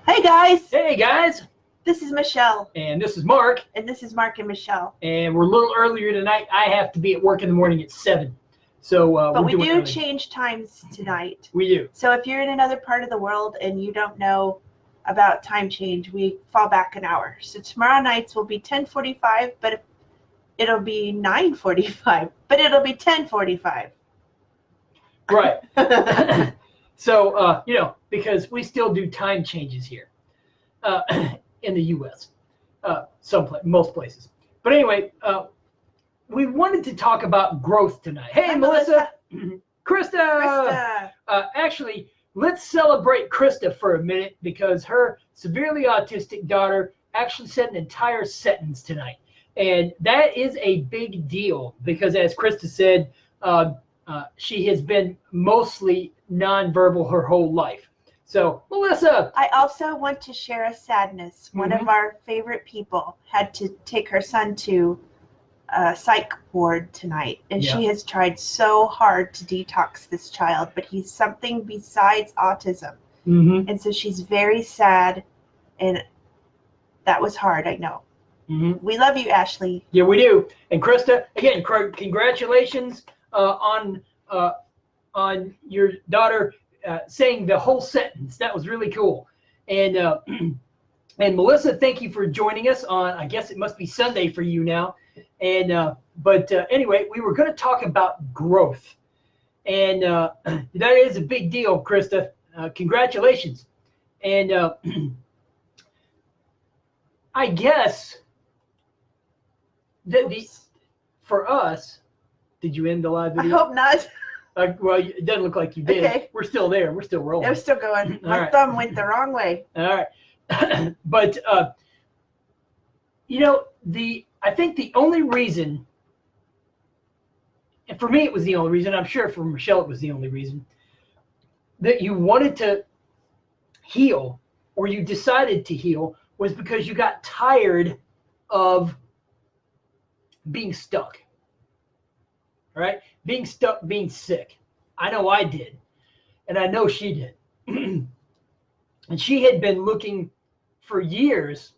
Hey guys, Hey guys, this is Michelle, and this is Mark, and this is Mark and Michelle. and we're a little earlier tonight. I have to be at work in the morning at 7, so But we're we doing do early. change times tonight. We do. So if you're in another part of the world and you don't know about time change, we fall back an hour. So tomorrow nights will be 10:45, but it'll be 9:45, but it'll be 10:45. Right. So because we still do time changes here in the U.S. Most places. But anyway, we wanted to talk about growth tonight. Hey, Hi, Melissa. Krista. Krista. Actually, let's celebrate Krista for a minute because her severely autistic daughter actually said an entire sentence tonight. And that is a big deal because, as Krista said, she has been mostly nonverbal her whole life. So, Melissa. I also want to share a sadness. One of our favorite people had to take her son to a psych ward tonight, and she has tried so hard to detox this child, but he's something besides autism. And so she's very sad, and that was hard, I know. We love you, Ashley. Yeah, we do. And Krista, again, congratulations on your daughter saying the whole sentence. That was really cool. And and Melissa, thank you for joining us on, I guess it must be Sunday for you now. And but anyway, we were going to talk about growth. And that is a big deal, Krista. Congratulations. And I guess that for us, did you end the live video? I hope not. Well, it doesn't look like you did. Okay. We're still there. We're still rolling. They're still going. My thumb went the wrong way. All right. But, I think the only reason, and for me it was the only reason, I'm sure for Michelle it was the only reason, that you wanted to heal or you decided to heal was because you got tired of being stuck. All right? Being stuck, being sick. I know I did. And I know she did. And she had been looking for years,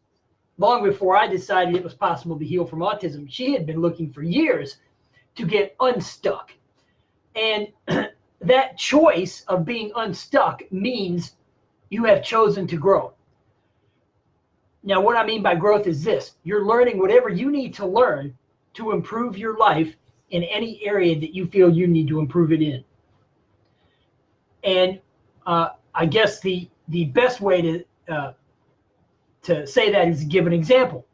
long before I decided it was possible to heal from autism. She had been looking for years to get unstuck. And that choice of being unstuck means you have chosen to grow. Now, what I mean by growth is this. You're learning whatever you need to learn to improve your life in any area that you feel you need to improve it in. And I guess the best way to say that is to give an example.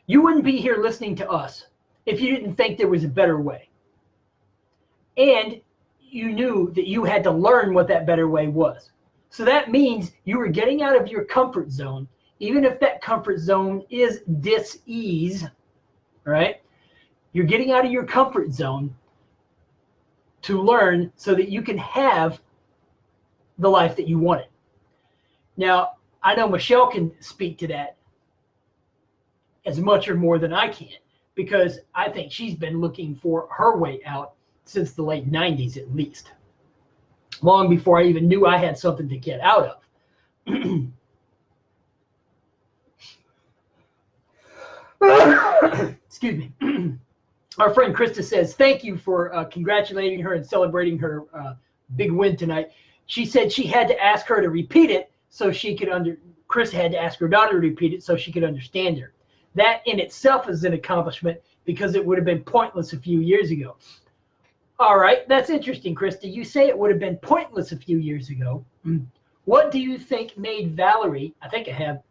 You wouldn't be here listening to us if you didn't think there was a better way. And you knew that you had to learn what that better way was. So that means you were getting out of your comfort zone, even if that comfort zone is dis-ease, right? You're getting out of your comfort zone to learn so that you can have the life that you wanted. Now, I know Michelle can speak to that as much or more than I can, because I think she's been looking for her way out since the late 90s at least, long before I even knew I had something to get out of. Excuse me. Our friend Krista says, thank you for congratulating her and celebrating her big win tonight. She said she had to ask her to repeat it so she could Chris had to ask her daughter to repeat it so she could understand her. That in itself is an accomplishment because it would have been pointless a few years ago. All right, that's interesting, Krista. You say it would have been pointless a few years ago. What do you think made Valerie, I think I have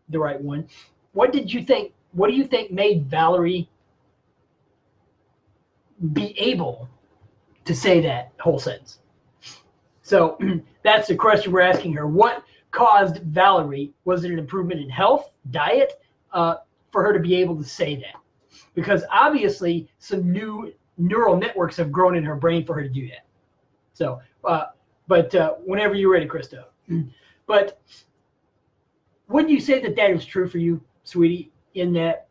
the right one. What do you think made Valerie be able to say that whole sentence? So that's the question we're asking her. What caused Valerie? Was it an improvement in health, diet, for her to be able to say that? Because obviously some new neural networks have grown in her brain for her to do that. So, but whenever you're ready, Krista. But wouldn't you say that that is true for you, sweetie, in that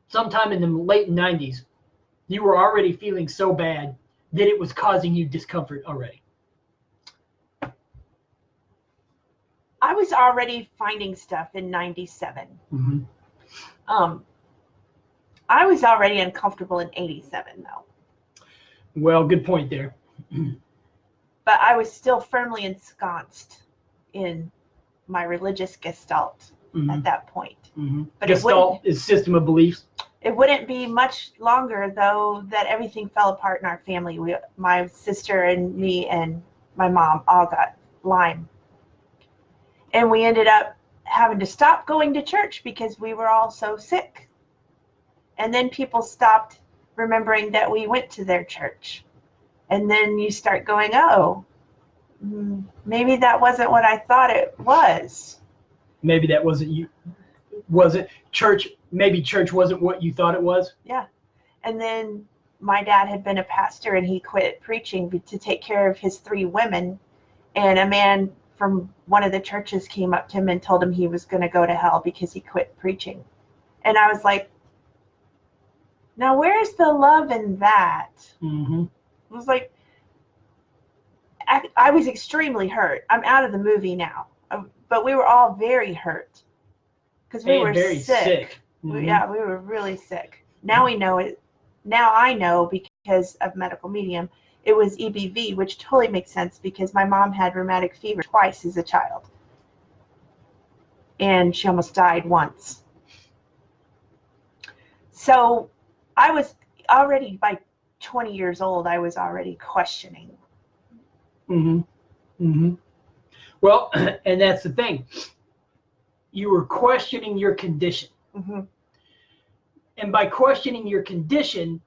sometime in the late 90s, you were already feeling so bad that it was causing you discomfort already? I was already finding stuff in 97. I was already uncomfortable in 87, though. Well, good point there. But I was still firmly ensconced in my religious gestalt at that point. But Gestalt is system of beliefs. It wouldn't be much longer, though, that everything fell apart in our family. My sister and me and my mom all got Lyme. And we ended up having to stop going to church because we were all so sick. And then people stopped remembering that we went to their church. And then you start going, oh, maybe that wasn't what I thought it was. Maybe that wasn't you. Wasn't church? Maybe church wasn't what you thought it was. Yeah. And then my dad had been a pastor and he quit preaching to take care of his 3 women. And a man from one of the churches came up to him and told him he was going to go to hell because he quit preaching. And I was like, now where's the love in that? It was like, I was extremely hurt. I'm out of the movie now. But we were all very hurt. Because we were very sick. Yeah, we were really sick. Now we know it. Now I know because of medical medium, it was EBV, which totally makes sense because my mom had rheumatic fever twice as a child. And she almost died once. So I was already, by 20 years old, I was already questioning. Well, and that's the thing. You were questioning your condition. And by questioning your condition,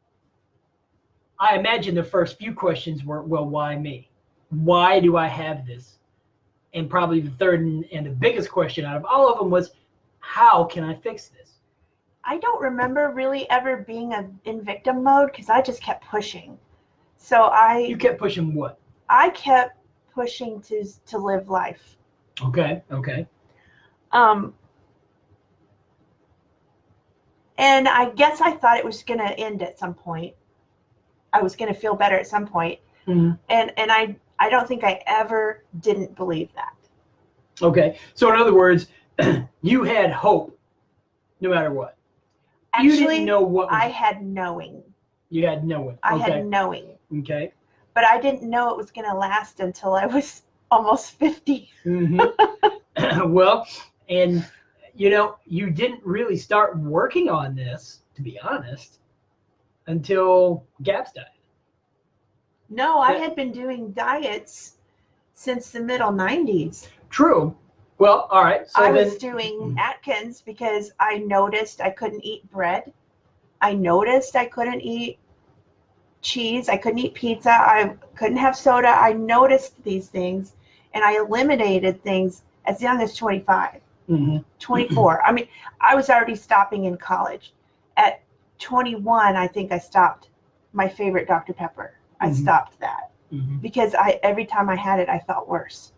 I imagine the first few questions were, well, why me? Why do I have this? And probably the third and the biggest question out of all of them was, how can I fix this? I don't remember really ever being in victim mode because I just kept pushing. So You kept pushing what? I kept pushing to live life. Okay. And I guess I thought it was going to end at some point. I was going to feel better at some point. And I don't think I ever didn't believe that. Okay. So in other words, you had hope no matter what. Actually, you didn't know what was, I had knowing. You had knowing. I had knowing. Okay. But I didn't know it was going to last until I was almost 50. Well, and you didn't really start working on this, to be honest, until Gabs died. No, I had been doing diets since the middle 90s. True. Well, all right. So I was doing Atkins because I noticed I couldn't eat bread. I noticed I couldn't eat cheese. I couldn't eat pizza. I couldn't have soda. I noticed these things, and I eliminated things as young as 25, 24. I mean, I was already stopping in college. At 21, I think I stopped my favorite Dr. Pepper. I stopped that because every time I had it, I felt worse.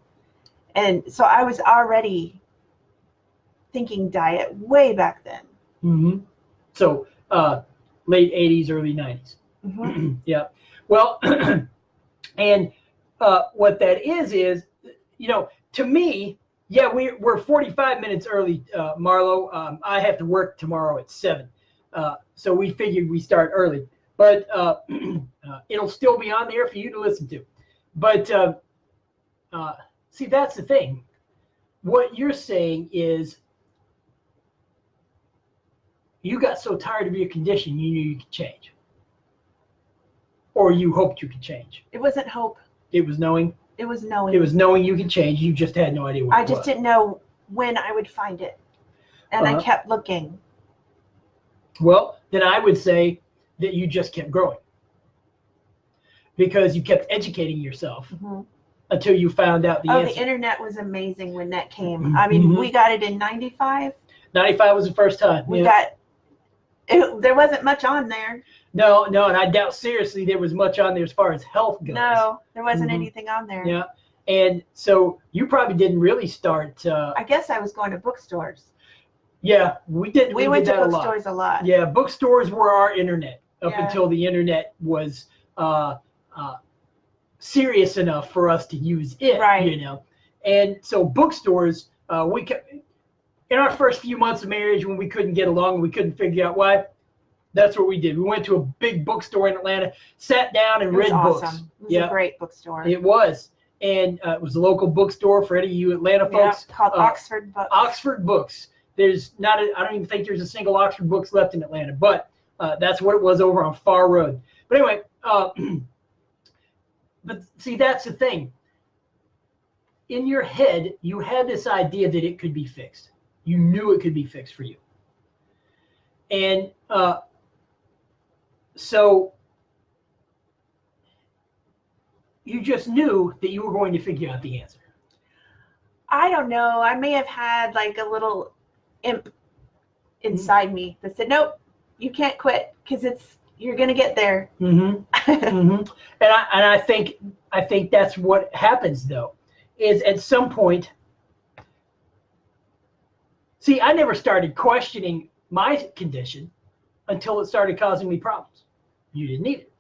And so I was already thinking diet way back then. So late 80s, early 90s. Yeah. Well, and what that is, to me, yeah, we're 45 minutes early, Marlo. I have to work tomorrow at 7. So we figured we start early. But it'll still be on there for you to listen to. But see, that's the thing. What you're saying is you got so tired of your condition, you knew you could change. Or you hoped you could change. It wasn't hope. It was knowing. It was knowing. It was knowing you could change. You just had no idea what it was. I just didn't know when I would find it. And I kept looking. Well, then I would say that you just kept growing. Because you kept educating yourself until you found out the answer. The internet was amazing when that came. I mean, we got it in 95. 95 was the first time. There wasn't much on there. No, and I doubt seriously there was much on there as far as health goes. No, there wasn't anything on there. Yeah, and so you probably didn't really start. I guess I was going to bookstores. Yeah, we did. We went to bookstores a lot. Yeah, bookstores were our internet up until the internet was serious enough for us to use it. Right. And so bookstores In our first few months of marriage, when we couldn't get along and we couldn't figure out why, that's what we did. We went to a big bookstore in Atlanta, sat down and read books. Awesome. It was a great bookstore. It was. And it was a local bookstore for any of you Atlanta folks. Called Oxford Books. Oxford Books. I don't even think there's a single Oxford Books left in Atlanta, but that's what it was over on Far Road. But anyway, but see, that's the thing. In your head, you had this idea that it could be fixed. You knew it could be fixed for you. And so you just knew that you were going to figure out the answer. I don't know. I may have had like a little imp inside me that said, nope, you can't quit because you're going to get there. Mm-hmm. Mm-hmm. And I think that's what happens, though, is at some point. See, I never started questioning my condition until it started causing me problems. You didn't need it.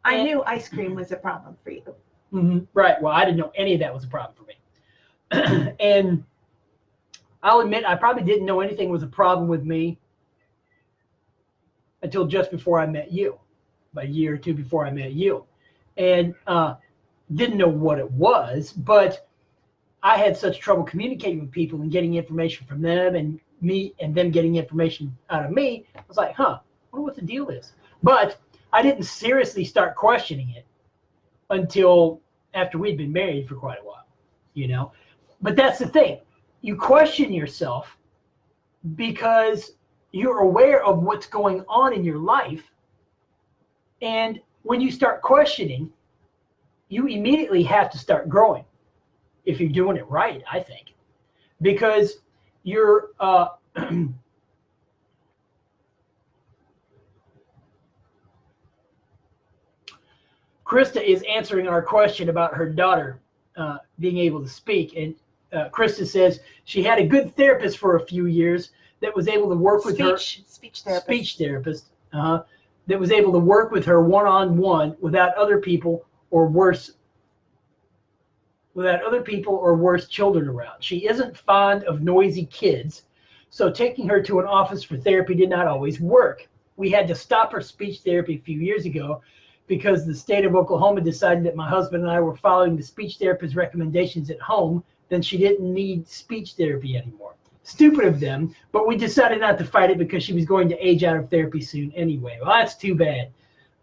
I knew ice cream was a problem for you. Mm-hmm. Right. Well, I didn't know any of that was a problem for me. And I'll admit, I probably didn't know anything was a problem with me until just before I met you, about a year or two before I met you. And didn't know what it was, but I had such trouble communicating with people and getting information from them and me and them getting information out of me. I was like, I wonder what the deal is. But I didn't seriously start questioning it until after we'd been married for quite a while, you know. But that's the thing. You question yourself because you're aware of what's going on in your life. And when you start questioning, you immediately have to start growing if you're doing it right, I think. Because you're Krista is answering our question about her daughter being able to speak. And Krista says she had a good therapist for a few years that was able to work with her. Speech therapist. Speech therapist. That was able to work with her one-on-one without other people or worse children around. She isn't fond of noisy kids, so taking her to an office for therapy did not always work. We had to stop her speech therapy a few years ago because the state of Oklahoma decided that my husband and I were following the speech therapist's recommendations at home, then she didn't need speech therapy anymore. Stupid of them, but we decided not to fight it because she was going to age out of therapy soon anyway. Well, that's too bad.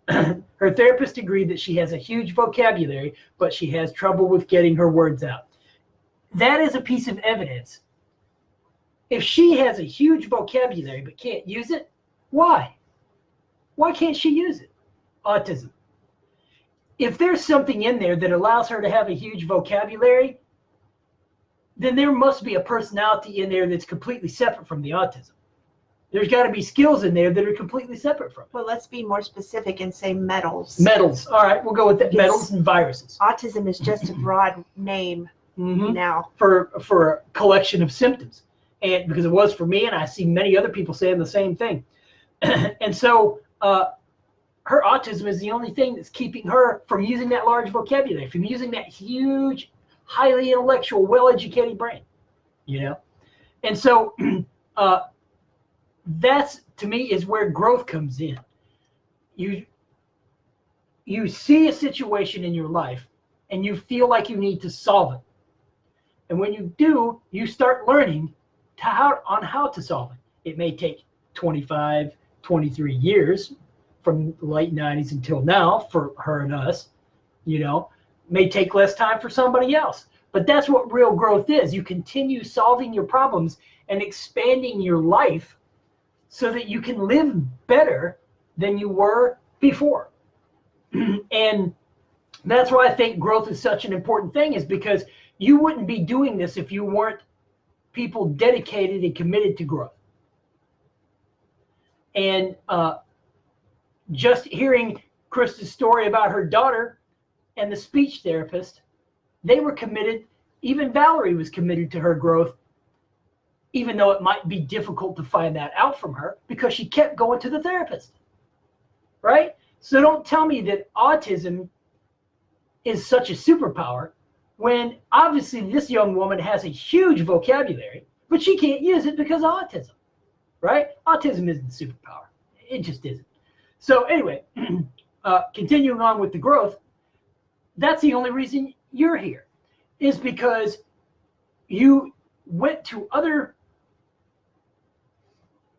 Her therapist agreed that she has a huge vocabulary, but she has trouble with getting her words out. That is a piece of evidence. If she has a huge vocabulary but can't use it, why? Why can't she use it? Autism. If there's something in there that allows her to have a huge vocabulary, then there must be a personality in there that's completely separate from the autism. There's got to be skills in there that are completely separate from it. Well, let's be more specific and say metals. Metals. All right, we'll go with that. Yes. Metals and viruses. Autism is just a broad name now. For a collection of symptoms. And because it was for me, and I see many other people saying the same thing. And so her autism is the only thing that's keeping her from using that large vocabulary, from using that huge, highly intellectual, well-educated brain, you know? And so that's, to me, is where growth comes in. You see a situation in your life and you feel like you need to solve it. And when you do, you start learning how to solve it. It may take 25, 23 years from the late 90s until now for her and us, you know. May take less time for somebody else. But that's what real growth is. You continue solving your problems and expanding your life so that you can live better than you were before. And that's why I think growth is such an important thing, is because you wouldn't be doing this if you weren't people dedicated and committed to growth. And just hearing Krista's story about her daughter and the speech therapist, they were committed. Even Valerie was committed to her growth, even though it might be difficult to find that out from her because she kept going to the therapist, right? So don't tell me that autism is such a superpower when obviously this young woman has a huge vocabulary, but she can't use it because of autism, right? Autism isn't a superpower. It just isn't. So anyway, continuing on with the growth, that's the only reason you're here, is because you went to other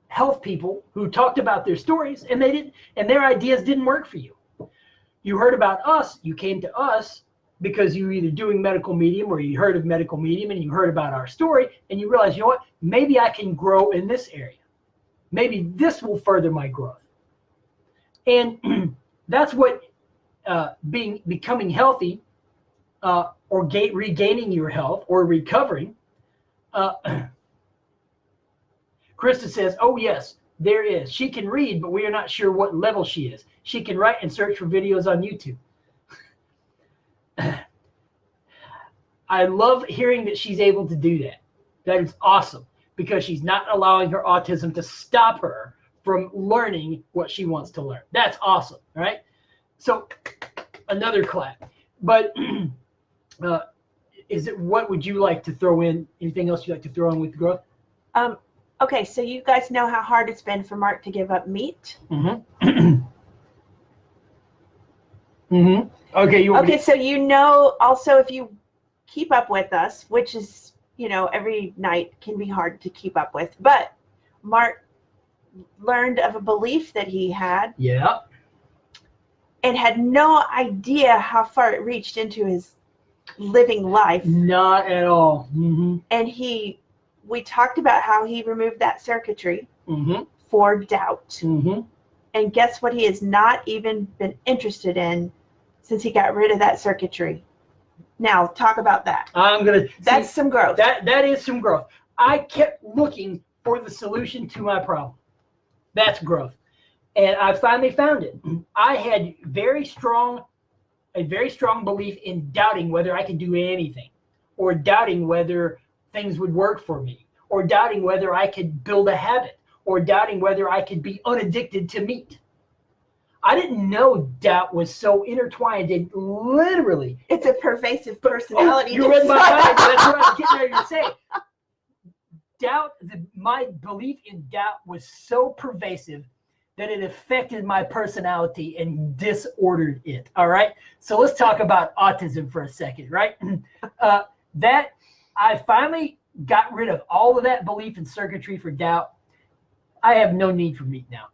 health people who talked about their stories and their ideas didn't work for you. You heard about us, you came to us because you were either doing medical medium or you heard of medical medium and you heard about our story and you realized, you know what, maybe I can grow in this area. Maybe this will further my growth. And that's what becoming healthy or regaining your health or recovering. Krista says, oh, yes, there is. She can read, but we are not sure what level she is. She can write and search for videos on YouTube. I love hearing that she's able to do that. That is awesome because she's not allowing her autism to stop her from learning what she wants to learn. That's awesome, right? So another clap. But what would you like to throw in? Anything else you'd like to throw in with the growth? Okay, so you guys know how hard it's been for Mark to give up meat. Mm-hmm. Mm-hmm. Okay. So you know also if you keep up with us, which is, every night can be hard to keep up with, but Mark learned of a belief that he had. Yeah. And had no idea how far it reached into his living life. Not at all. Mm-hmm. And we talked about how he removed that circuitry mm-hmm. for doubt. Mm-hmm. And guess what he has not even been interested in since he got rid of that circuitry. Now, talk about that. That's some growth. That is some growth. I kept looking for the solution to my problem. That's growth. And I finally found it. I had a very strong belief in doubting whether I could do anything, or doubting whether things would work for me, or doubting whether I could build a habit, or doubting whether I could be unaddicted to meat. I didn't know doubt was so intertwined in literally. It's a pervasive personality. You read my mind. That's what I was getting ready to say. Doubt, my belief in doubt was so pervasive that it affected my personality and disordered it. All right. So let's talk about autism for a second, right? That I finally got rid of all of that belief in circuitry for doubt. I have no need for meat now.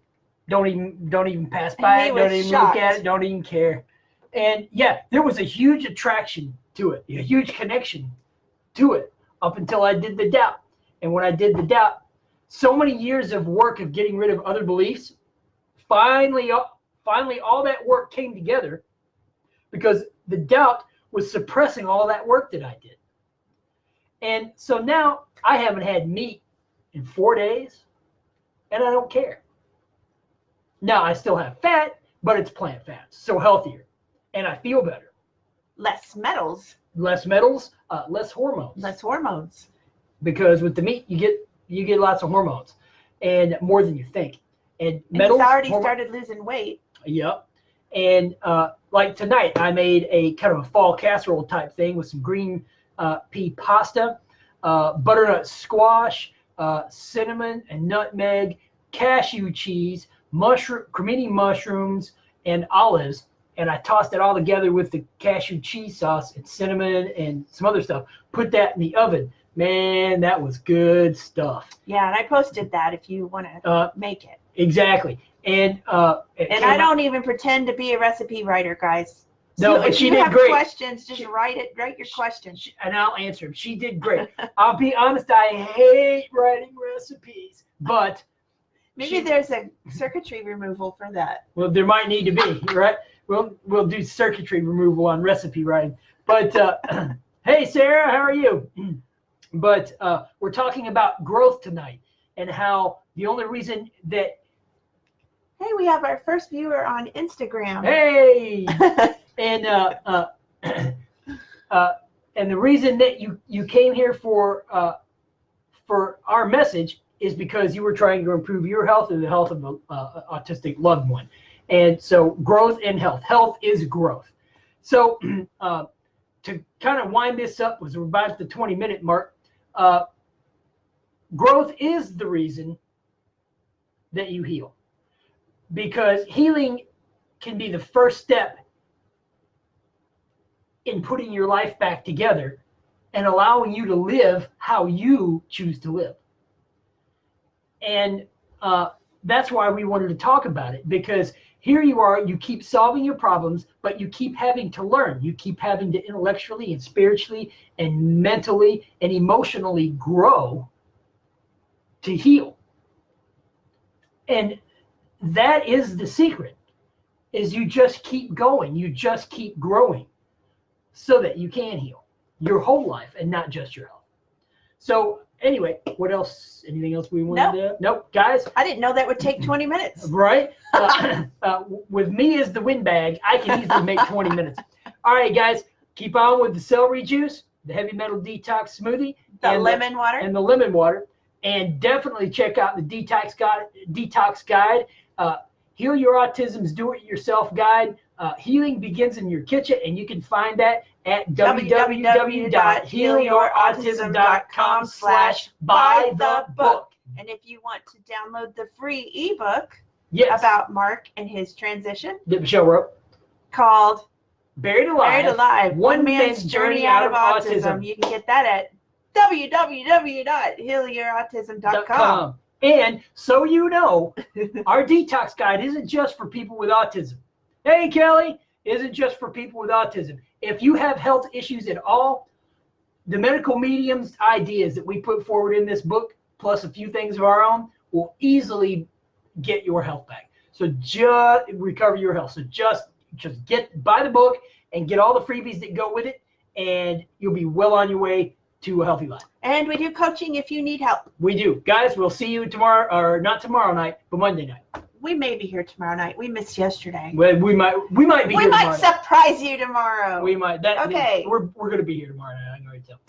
Don't even pass by it. Don't even look at it. Don't even care. And yeah, there was a huge attraction to it, a huge connection to it up until I did the doubt. And when I did the doubt, so many years of work of getting rid of other beliefs, finally all that work came together because the doubt was suppressing all that work that I did. And so now I haven't had meat in 4 days and I don't care. Now I still have fat, but it's plant fat, so healthier. And I feel better. Less metals. Less metals, less hormones. Less hormones. Because with the meat you get lots of hormones and more than you think. And metals, he's already started losing weight. Yep. And like tonight, I made a kind of a fall casserole type thing with some green pea pasta, butternut squash, cinnamon and nutmeg, cashew cheese, cremini mushrooms, and olives. And I tossed it all together with the cashew cheese sauce and cinnamon and some other stuff. Put that in the oven. Man, that was good stuff. Yeah, and I posted that if you want to make it. Exactly. And I don't even pretend to be a recipe writer, guys. No, so but if she you did have great. Questions, just write your questions. And I'll answer them. She did great. I'll be honest, I hate writing recipes, but maybe there's a circuitry removal for that. Well, there might need to be, right? We'll do circuitry removal on recipe writing. But hey, Sarah, how are you? But we're talking about growth tonight and how the only reason that. Hey, we have our first viewer on Instagram. Hey, and the reason that you came here for our message is because you were trying to improve your health and the health of an autistic loved one. And so growth and health. Health is growth. So to kind of wind this up, was we're about at the 20-minute mark. Growth is the reason that you heal, because healing can be the first step in putting your life back together and allowing you to live how you choose to live. And that's why we wanted to talk about it, because here you are, you keep solving your problems, but you keep having to learn. You keep having to intellectually and spiritually and mentally and emotionally grow to heal. And that is the secret, is you just keep going. You just keep growing so that you can heal your whole life and not just your health. So anyway, what else? Anything else we wanted to? Nope, guys. I didn't know that would take 20 minutes. Right? With me as the windbag, I can easily make 20 minutes. All right, guys, keep on with the celery juice, the heavy metal detox smoothie, the lemon water. And the lemon water. And definitely check out the detox guide, Heal Your Autism's Do-It-Yourself Guide. Healing begins in your kitchen, and you can find that at www.healyourautism.com/buy-the-book. And if you want to download the free ebook about Mark and his transition, that Michelle wrote, called Buried Alive, One Man's Journey Out of Autism, you can get that at www.healyourautism.com. And so you know, our detox guide isn't just for people with autism. Hey, Kelly, isn't just for people with autism. If you have health issues at all, the medical medium's ideas that we put forward in this book, plus a few things of our own, will easily get your health back. So just recover your health. So just buy the book and get all the freebies that go with it, and you'll be well on your way to a healthy life. And we do coaching if you need help. We do. Guys, we'll see you tomorrow, or not tomorrow night, but Monday night. We may be here tomorrow night. We missed yesterday. Well, we might be here tomorrow. We might surprise you tomorrow. We might. Okay. We're going to be here tomorrow night. I'm going to tell.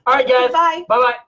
All right, guys. Bye. Bye-bye.